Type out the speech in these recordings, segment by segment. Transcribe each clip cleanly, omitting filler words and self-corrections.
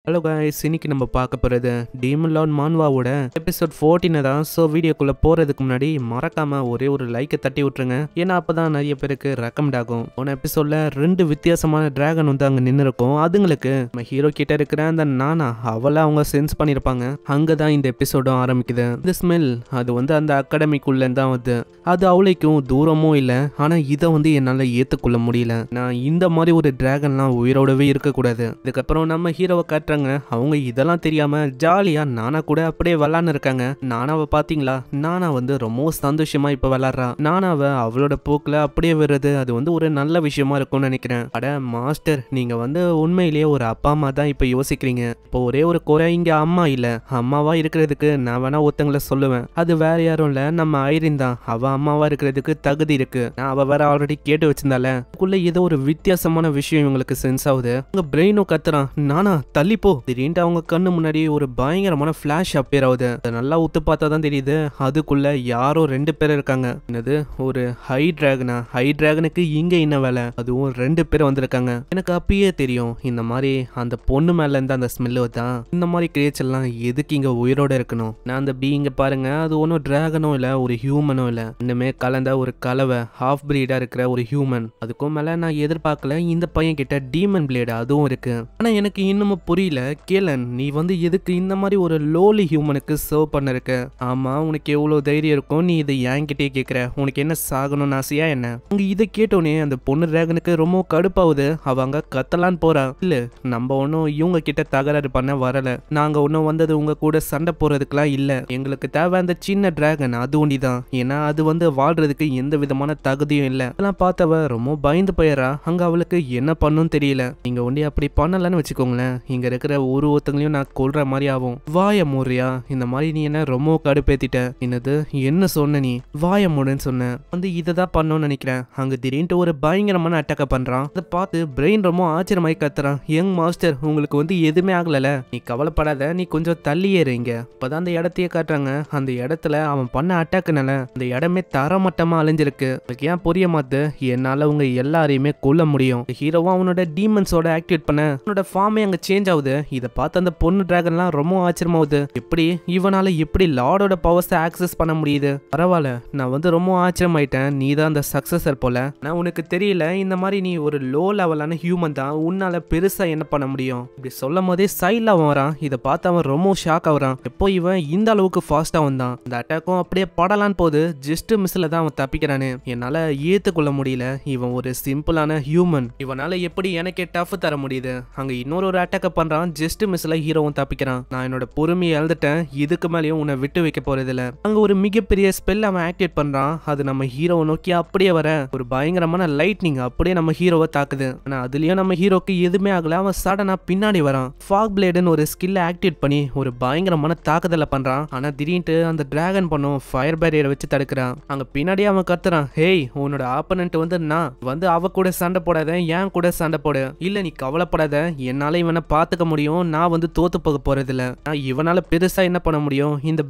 Hello guys, இன்னைக்கு நம்ம பார்க்க போகிறது டீமன் லார்ட் மான்வாவோட எபிசோட் 14 தான். ஸோ வீடியோக்குள்ளே போகிறதுக்கு முன்னாடி மறக்காமல் ஒரே ஒரு லைக்கை தட்டி விட்டுருங்க. ஏன்னா அப்போ தான் நிறைய பேருக்கு ரெக்கமெண்ட் ஆகும். போன எபிசோடில் 2 வித்தியாசமான டிராகன் வந்து அங்கே நின்று இருக்கும். அதுங்களுக்கு நம்ம ஹீரோ கிட்ட இருக்கிற அந்த நானா அவளை அவங்க சென்ஸ் பண்ணியிருப்பாங்க. அங்கே தான் இந்த எபிசோடும் ஆரம்பிக்குது. இந்த ஸ்மெல் அது வந்து அந்த அகாடமிக்குள்ளே தான் வருது. அது அவளைக்கும் தூரமும் இல்லை. ஆனால் இதை வந்து என்னால் ஏற்றுக்கொள்ள முடியல. நான் இந்த மாதிரி ஒரு டிராகன்லாம் உயிரோடவே இருக்கக்கூடாது. இதுக்கப்புறம் நம்ம ஹீரோவை காட்டுறாங்க. அவங்க இதெல்லாம் தெரியாம ஜாலியா நானா கூட அப்படியே விளான்னு இருக்காங்க. நானாவை பாத்தீங்களா? நானா வந்து ரொம்ப சந்தோஷமா இப்ப விளாடுறா. நானாவை அவளோட போக்குல அப்படியே வருது. அது வந்து ஒரு நல்ல விஷயமா இருக்கும்னு நினைக்கிறேன். அட மாஸ்டர், நீங்க வந்து உண்மையிலேயே ஒரு அப்பா அம்மா தான் இப்ப யோசிக்கிறீங்க. இப்போ ஒரே ஒரு குறை, இங்க அம்மா இல்ல. அம்மாவா இருக்கிறதுக்கு நான் வேணா ஒருத்தங்களை சொல்லுவேன். அது வேற யாரும் இல்ல, நம்ம ஐரின் தான். அவ அம்மாவா இருக்கிறதுக்கு தகுதி இருக்கு. நான் அவ வேற ஆல்ரெடி கேட்டு வச்சிருந்தால. அதுக்குள்ள ஏதோ ஒரு வித்தியாசமான விஷயம் இவங்களுக்கு சென்ஸ் ஆகுது. உங்க பிரெயினும் கத்துறான், நானா தள்ளி போ. திடீர்னு அவங்க கண்ணு முன்னாடி ஒரு பயங்கரமான பிளாஷ் அப்பியர் ஆகுது. அதை நல்லா உத்து பார்த்தா தான் தெரியுது அதுக்குள்ள யாரோ 2 பேர் இருக்காங்க. என்னது, ஒரு ஹை டிராகனா? ஹை டிராகனுக்கு இங்க என்ன வேலை? அதுவும் 2 பேர் வந்திருக்காங்க. எனக்கு அப்பயே தெரியும் இந்த மாதிரி அந்த பொண்ணு மேல இருந்து அந்த ஸ்மெல்லு தான். இந்த மாதிரி கிரியேச்சர்லாம் எதுக்கு இங்க உயிரோட இருக்கணும்? நான் அந்த பீயிங்க பாருங்க, அது ஒன்றும் டிராகனும் இல்ல, ஒரு ஹியூமனும் இல்ல. இன்னுமே கலந்த ஒரு கலவை ஹாஃப் பிரீடா இருக்கிற ஒரு ஹியூமன். அதுக்கும் மேல நான் எதிர்பார்க்கல இந்த பையன் கிட்ட டீமன் பிளேடு அதுவும் இருக்கு. ஆனா எனக்கு இன்னமும் புரியல, கேளன் நீ வந்து எதுக்கு இந்த மாதிரி ஒரு லோலி ஹியூமனுக்கு சர்வ் பண்ண இருக்க? ஆமா, உனக்கு எவ்வளவு தைரியம் இருக்கும் நீ இதை என்கிட்டே கேட்கிற? உனக்கு என்ன சாகணும்னு ஆசையா என்ன? அங்க இதை கேட்டோன்னே அந்த பொண்ணு டிராகனுக்கு ரொம்ப கடுப்பாகுது. அவங்க கத்தலான்னு போறா. இல்ல, நம்ம ஒன்னும் இவங்க கிட்ட தகராறு பண்ண வரல. நாங்க ஒன்னும் வந்தது உங்க கூட சண்டை போறதுக்கெல்லாம் இல்ல. எங்களுக்கு தேவை அந்த சின்ன டிராகன், அது ஒண்டிதான். ஏன்னா அது வந்து வாழ்றதுக்கு எந்த விதமான தகுதியும் இல்ல. அதெல்லாம் பார்த்தவ ரொம்ப பயந்து போயிடறா. அங்க அவளுக்கு என்ன பண்ணும் தெரியல. நீங்க ஒண்டி அப்படி பண்ணலன்னு வச்சுக்கோங்களேன், இங்க இருக்கிற ஒருத்தங்களையும் நான் கொல்ற மாதிரி ஆகும். வாய மூறியா? இந்த மாதிரி நீ என்ன ரொம்ப கடுப்பேத்திட்ட. என்னது, என்ன சொன்ன நீ? வாய மூடுன்னு சொன்ன. வந்து இதை தான் பண்ணணும்னு நினைக்கிறேன். அங்க திடீர்னு ஒரு பயங்கரமான அட்டாக்க பண்றான். அதை பார்த்து பிரெயின் ரொம்ப ஆச்சரியமாய் கத்துறான். யங் மாஸ்டர், உங்களுக்கு வந்து எதுவுமே ஆகல, நீ கவலைப்படாத, நீ கொஞ்சம் தள்ளி ஏறுங்க. இப்பதான் அந்த இடத்தையே காட்டுறாங்க. அந்த இடத்துல அவன் பண்ண அட்டாக்குனால அந்த இடமே தரமட்டமா அழிஞ்சிருக்கு. அதுக்கு ஏன் புரிய மாத்து? என்னால உங்க எல்லாரையுமே கொல்ல முடியும். ஹீரோவா அவனோட டீமன்ஸோட ஆக்டிவேட் பண்ண அவனோட ஃபார்மே அங்க சேஞ்ச் ஆகுது. இதை பார்த்து அந்த பொண்ணு டிராகன்லாம் ரொம்ப ஆச்சரியமாகுது. எப்படி இவனால எப்படி லார்டோட பவர்ஸை ஆக்சஸ் பண்ண முடியுது? பரவாயில்ல, நான் வந்து ரொம்ப ஆச்சரியமாயிட்டேன். நீ தான் அந்த சக்சஸர் போல. நான் உனக்கு தெரியல, இந்த மாதிரி நீ ஒரு லோ லெவலான ஹியூமன் தான். உன்னால பெருசா என்ன பண்ண முடியும்? இப்படி சொல்லும் போதே சைட்ல அவன் வரான். இதை பார்த்து அவன் ரொம்ப ஷாக் ஆகுறான். எப்போ இவன் இந்த அளவுக்கு ஃபாஸ்டா வந்தான்? அந்த அட்டாக்கும் அப்படியே படலான்னு போது ஜஸ்ட் மிஸ்ல தான் அவன் தப்பிக்கிறானு. என்னால ஏத்துக்கொள்ள முடியல. இவன் ஒரு சிம்பிளான ஹியூமன். இவனால எப்படி எனக்கே டஃப் தர முடியுது? அங்க இன்னொரு அட்டாக்க பண்றான். ஜஸ்ட் மிஸ்ல ஹீரோவும் தப்பிக்கிறான். நான் என்னோட பொறுமையை இழந்துட்டேன். இதுக்கு மேலேயும் உன்னை விட்டு வைக்க போறது இல்ல. அங்க ஒரு மிகப்பெரிய ஸ்பெல் அவன் ஆக்டிவேட் பண்றான். அது நம்ம ஹீரோவை நோக்கி அப்படியே வர ஒரு பயங்கரமான லைட்னிங் அப்படியே நம்ம ஹீரோவை தாக்குது. ஆனா அதுலயும் நம்ம ஹீரோக்கு எதுவுமே ஆகல. அவன் சடனா பின்னாடி வரான். ஃபாக் பிளேடுன்னு ஒரு ஸ்கில்ல ஆக்டிவேட் பண்ணி ஒரு பயங்கரமான தாக்குதலை பண்றான். ஆனா திடீர்னு அந்த டிராகன் பண்ணும் ஃபயர் பேரியரை வச்சு தடுக்கிறான். அங்க பின்னாடி அவன் கத்துறான், ஹேய், உன்னோட ஆப்பனன்ட் வந்து நான் வந்து அவ கூட சண்டை போடாத, ஏன் கூட சண்டை போடு. இல்ல, நீ கவலைப்படாத, என்னால இவனை பாத்துக்க முடியும். நான் வந்து தோத்து போக போறது இல்ல. இவனால பெருசா என்ன பண்ண முடியும்? இந்த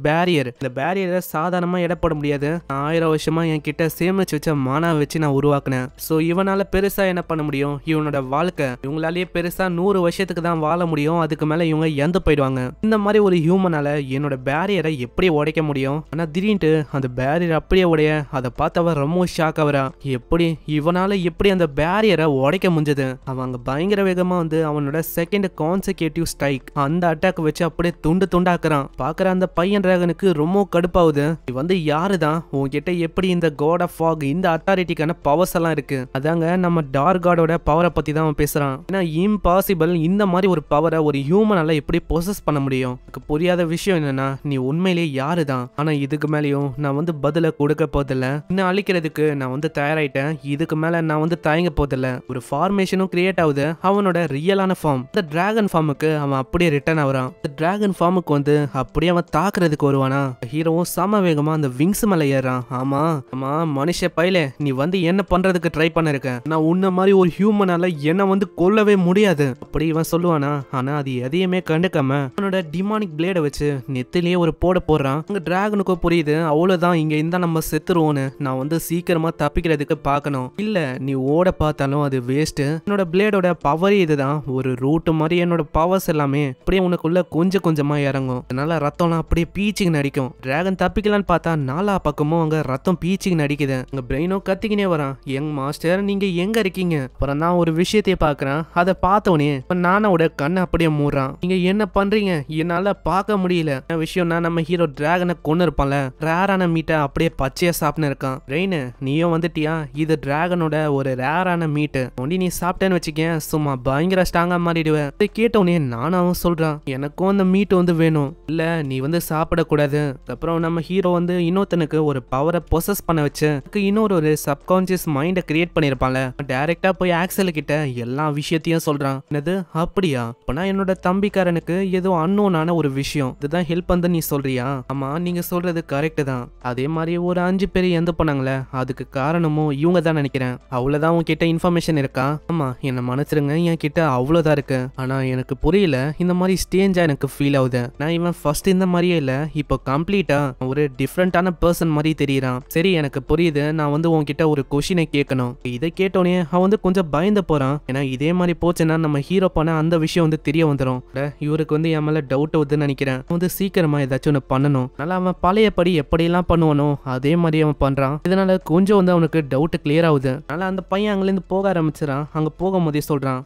பேரியரை சாதாரணமா இடப்பட முடியாது. 1000 வருஷமா என் கிட்ட சேமிச்சு வச்ச மானா வச்சு நான் உருவாக்குனேன். சோ இவனால பெருசா என்ன பண்ண முடியும்? இவனோட வாழ்க்கை இவங்களாலேயே பெருசா 100 வருஷத்துக்கு தான் வாழ முடியும். அதுக்கு மேல இவங்க இறந்து போயிடுவாங்க. இந்த மாதிரி ஒரு ஹியூமனால என்னோட பேரியரை எப்படி உடைக்க முடியும்? ஆனா திடீர்னு அந்த பேரியர் அப்படியே உடைய. அதை பார்த்தவ ரொம்ப ஷாக் ஆகுறா. எப்படி இவனால எப்படி அந்த பேரியரை உடைக்க முடிஞ்சது? அவங்க பயங்கர வேகமா வந்து அவனோட செகண்ட் கான்செக்யூட்டிவ் ஸ்ட்ரைக் அந்த அட்டாக் வச்சு அப்படியே துண்டு துண்டாக்குறான். பாக்குற அந்த பையன் டிராகனுக்கு ரொம்ப கடுப்பாகுது. இது வந்து யாருதான் உன்கிட்ட எப்படி இந்த காட் ஆஃப் ஃபாக் இந்த அத்தாரிட்டிக்கான பவர்ஸ் எல்லாம் இருக்கு? அதாங்க நம்ம டார்க் காடோட பவரை பத்தி தான் அவன் பேசுறான். ஏன்னா இம்பாசிபிள், இந்த மாதிரி ஒரு பவரை ஒரு ஹியூமனால எப்படி பொசஸ் பண்ண முடியும்? எனக்கு புரியாத விஷயம் என்னன்னா, நீ உண்மையிலேயே யாருதான்? ஆனா இதுக்கு மேலேயும் நான் வந்து பதில கொடுக்க போதில்ல. இன்னும் அழிக்கிறதுக்கு நான் வந்து தயாராயிட்டேன். இதுக்கு மேல நான் வந்து தயங்க போதில்ல. ஒரு ஃபார்மேஷனும் கிரியேட் ஆகுது. அவனோட ரியலான ஃபார்ம் இந்த டிராகன் ஃபார்முக்கு அவன் அப்படியே ரிட்டர்ன் ஆகுறான். இந்த டிராகன் ஃபார்முக்கு வந்து அப்படியே அவன் தாக்குறதுக்கு வருவானா? ஹீரோவும் சம வேகமா அந்த விங்ஸ் மேல ஏறான். ஆமா ஆமா, மனுஷ பையலே, நீ வந்து என்ன பண்றதுக்கு ட்ரை பண்ண இருக்க? நான் உன்ன மாதிரி ஒரு ஹியூமனால என்ன வந்து கொல்லவே முடியாது அப்படி இவன் சொல்லுவானா? ஆனா அது எதையுமே கண்டுக்காம அவனோட டிமானிக் பிளேடை வச்சு நெத்திலேயே ஒரு போட போடுறான். அங்க டிராகனுக்கு புரியுது, அவ்வளவுதான், இங்க இருந்தா நம்ம செத்துருவோன்னு. நான் வந்து சீக்கிரமா தப்பிக்கிறதுக்கு பார்க்கணும். இல்ல, நீ ஓட பார்த்தாலும் அது வேஸ்ட். என்னோட பிளேடோட பவரே இதுதான். ஒரு ரூட் மாதிரி என்னோட டிராகனோட பவர்ஸ் எல்லாமே அப்படியே உனக்குள்ள கொஞ்சம் கொஞ்சமா இறங்கும். அதனால ரத்தம்லாம் அப்படியே பீச்சிங் நடிக்கும். டிராகன் தப்பிக்கலான்னு பார்த்தா நாலா பக்கமும் அங்க ரத்தம் பீச்சிங் நடிக்குது. அங்க பிரெயினோ கத்திக்கினே வரான், யங் மாஸ்டர் நீங்க எங்க இருக்கீங்க? அப்புறம் நான் ஒரு விஷயத்தையே பாக்குறேன். அதை பார்த்தவனே இப்ப நானோட கண்ணை அப்படியே மூடுறான். நீங்க என்ன பண்றீங்க? என்னால பார்க்க முடியல. என்ன விஷயம்னா நம்ம ஹீரோ டிராகனை கொண்டு இருப்பான்ல, ரேரான மீட்டை அப்படியே பச்சையா சாப்பிட்டு இருக்கான். பிரெயின் நீயும் வந்துட்டியா? இது டிராகனோட ஒரு ரேரான மீட்டு. ஒண்டி நீ சாப்பிட்டேன்னு வச்சுக்கேன் சும்மா பயங்கர ஸ்ட்ராங்கா மாறிடுவேன். இதை கேட்டவனே நானும் சொல்றான், எனக்கும் அந்த மீட் வந்து வேணும். இல்ல நீ வந்து சாப்பிடக்கூடாது. அப்புறம் நம்ம ஹீரோ வந்து இன்னொருத்தனுக்கு ஒரு பவரை பொசஸ் பண்ண வச்சு இன்னொரு ஒரு சப்கான்சியஸ் மைண்டை கிரியேட் பண்ணிருப்பான்ல, டைரக்டா போய் ஆக்சல் கிட்ட எல்லா விஷயத்தையும் சொல்றான். என்னது அப்படியா? அப்பனா என்னோட தம்பிக்காரனுக்கு ஏதோ அன்னோனான ஒரு விஷயம் இதுதான் ஹெல்ப் வந்து நீ சொல்றியா? ஆமா நீங்க சொல்றது கரெக்ட் தான். அதே மாதிரி ஒரு 5 பேர் எந்த போனாங்களே அதுக்கு காரணமும் இவங்க தான் நினைக்கிறேன். அவ்வளவுதான் உன்கிட்ட இன்ஃபர்மேஷன் இருக்கா? ஆமா என்ன மன்னிச்சிருங்க, என் கிட்ட அவ்வளவுதான் இருக்கு. ஆனா எனக்கு புரியல, இந்த மாதிரி ஸ்டேஞ்சா எனக்கு ஃபீல் ஆகுது. நான் இவன் ஃபர்ஸ்ட் இந்த மாதிரியே இல்ல, இப்போ கம்ப்ளீட்டா ஒரு டிஃப்ரெண்டான பர்சன் மாதிரி தெரியறான். சரி எனக்கு புரியுது, நான் வந்து உன்கிட்ட ஒரு கொஸ்டினை கேட்கணும். இதை கேட்டோனே அவன் வந்து கொஞ்சம் பயந்து போறான். ஏன்னா இதே மாதிரி போச்சுன்னா நம்ம ஹீரோ பண்ண அந்த விஷயம் வந்து தெரிய வந்துடும். இவருக்கு வந்து என் மேல டவுட் வருதுன்னு நினைக்கிறேன். வந்து சீக்கிரமா ஏதாச்சும் ஒன்று பண்ணணும். அதனால அவன் பழையபடி எப்படியெல்லாம் பண்ணுவானோ அதே மாதிரி அவன் பண்றான். இதனால கொஞ்சம் வந்து அவனுக்கு டவுட் கிளியர் ஆகுது. அதனால அந்த பையன் அங்கிருந்து போக ஆரம்பிச்சிடான். அங்க போகும்போதே சொல்றான்,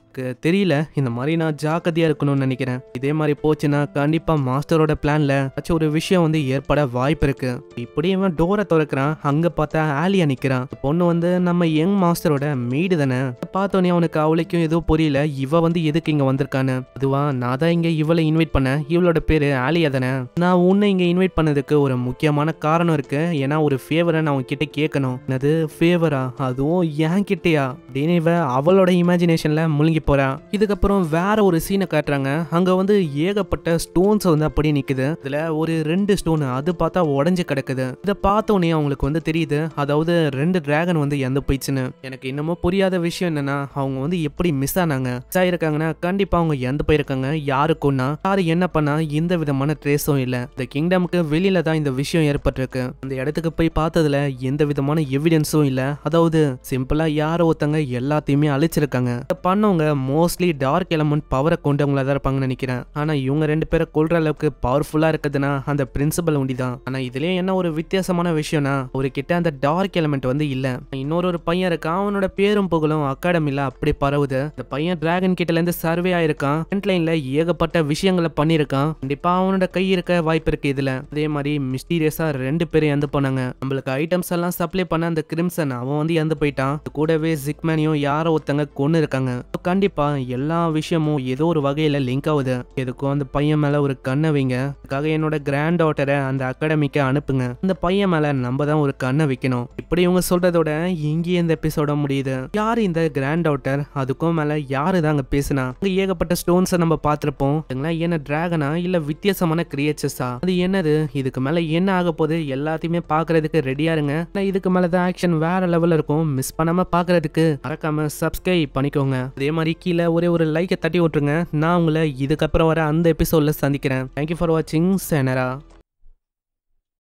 தெரியல இந்த மாதிரி நான் ஜாக்கிரதையா இருக்கணும்னு நினைக்கிறேன். இதே மாதிரி போச்சுன்னா கண்டிப்பா மாஸ்டரோட பிளான்ல ஒரு விஷயம் வந்து ஏற்பட வாய்ப்பு இருக்கு. இப்படி இவன் டோரை திறக்கிறான். அங்க பார்த்தா ஆலியா நிக்கிறான். பொண்ணு வந்து நம்ம யங் மாஸ்டரோட மெய்டு தானே. பார்த்தோன்னே அவனுக்கு அவளுக்கும் ஏதோ புரியல, இவ வந்து எதுக்கு இங்க வந்திருக்கான்னு. அதுவா நான் தான் இங்க இவளை இன்வைட் பண்ண, இவளோட பேரு ஆலியா தானே. நான் உன்னை இங்க இன்வைட் பண்ணதுக்கு ஒரு முக்கியமான காரணம் இருக்கு. ஏன்னா ஒரு ஃபேவரை நான் உன்கிட்ட கேட்கணும். என்னது ஃபேவரா? அதுவும் என் கிட்டயா? அப்படின்னு இவ அவளோட இமேஜினேஷன்ல முழுங்கி போறா. இதுக்கப்புறம் வேற ஒரு சீனை காட்டுறாங்க. அங்க வந்து ஏகப்பட்ட ஸ்டோன்ஸ் வந்து அப்படி நிக்குது. இதுல ஒரு 2 ஸ்டோன் அது பார்த்தா உடஞ்சு கிடக்குது. இதை பார்த்தோன்னே அவங்களுக்கு வந்து தெரியுது, அதாவது 2 டிராகன் வந்து இறந்து போயிடுச்சுன்னு. எனக்கு இன்னமும் புரியாத விஷயம் என்னன்னா அவங்க வந்து எப்படி மிஸ் ஆனாங்க. மிஸ் ஆயிருக்காங்கன்னா கண்டிப்பா அவங்க இறந்து போயிருக்காங்க. யாருக்கும்னா யாரு என்ன பண்ணா எந்த விதமான ட்ரேஸும் இல்ல. இந்த கிங்டமுக்கு வெளியில தான் இந்த விஷயம் ஏற்பட்டிருக்கு. அந்த இடத்துக்கு போய் பார்த்ததுல எந்த விதமான எவிடன்ஸும் இல்ல. அதாவது சிம்பிளா யாரோ ஒருத்தங்க எல்லாத்தையுமே அழிச்சிருக்காங்க. பண்ணவங்க மோஸ்ட்லி டார்க் எலமெண்ட் பவரை கொண்டவங்களா தான் இருப்பாங்கன்னு நினைக்கிறேன். ஆனா இவங்க 2 பேரை கொல்ற அளவுக்கு பவர்ஃபுல்லா இருக்குதுன்னா அந்த பிரின்சிபல் உண்டிதான். ஆனா இதுலயே என்ன ஒரு வித்தியாசமான விஷயம்னா ஒரு கிட்ட அந்த டார்க் எலமெண்ட் வந்து இல்ல. இன்னொரு பையன் இருக்கான், அவனோட பேரும் புகழும் அகாடமில அப்படி பரவுது. இந்த பையன் டிராகன் கிட்ட இருந்து சர்வே ஆயிருக்கான். ஃப்ரண்ட்லைன்ல ஏகப்பட்ட விஷயங்களை பண்ணிருக்கான். கண்டிப்பா அவனோட கை இருக்க வாய்ப்பு இருக்கு இதுல. அதே மாதிரி மிஸ்டீரியஸா 2 பேரும் இறந்து போனாங்க. நம்மளுக்கு ஐட்டம்ஸ் எல்லாம் சப்ளை பண்ண அந்த கிரிம்சன் அவன் வந்து இறந்து போயிட்டான். கூடவே ஜிக்மேனியும் யாரோ ஒருத்தங்க கொண்டு இருக்காங்க. கண்டிப்பா எல்லா விஷயமும் ஏதோ ஒரு வகையில லிங்க் ஆகுது. எதுக்கும் அந்த பையன் மேல ஒரு கண்ணை வைங்க. அதுக்காக என்னோட கிராண்ட் டாட்டரை அந்த அகாடமிக்கு அனுப்புங்க. அந்த பையன் மேல நம்ம தான் ஒரு கண்ணை வைக்கணும். இப்படி இவங்க சொல்றதோட இங்கேயே இந்த எபிசோட முடியுது. யாரு இந்த கிராண்ட் டாட்டர்? அதுக்கும் மேல யாரு தான் அங்க பேசினா? அங்க ஏகப்பட்ட ஸ்டோன்ஸை நம்ம பார்த்திருப்போம். என்ன டிராகனா இல்ல வித்தியாசமான கிரியேச்சர்ஸா? அது என்னது? இதுக்கு மேல என்ன ஆக போகுது? எல்லாத்தையுமே பாக்குறதுக்கு ரெடியா இருங்க. இதுக்கு மேலதான் ஆக்ஷன் வேற லெவல்ல இருக்கும். மிஸ் பண்ணாம பாக்குறதுக்கு மறக்காம சப்ஸ்கிரைப் பண்ணிக்கோங்க. அதே மாதிரி கீழே ஒரே ஒரு லைக்கை தட்டி விட்டுருங்க. நான் உங்களை இதுக்கப்புறம் வர அந்த எபிசோட்ல சந்திக்கிறேன். தேங்க்யூ ஃபார் வாட்சிங். சேனரா.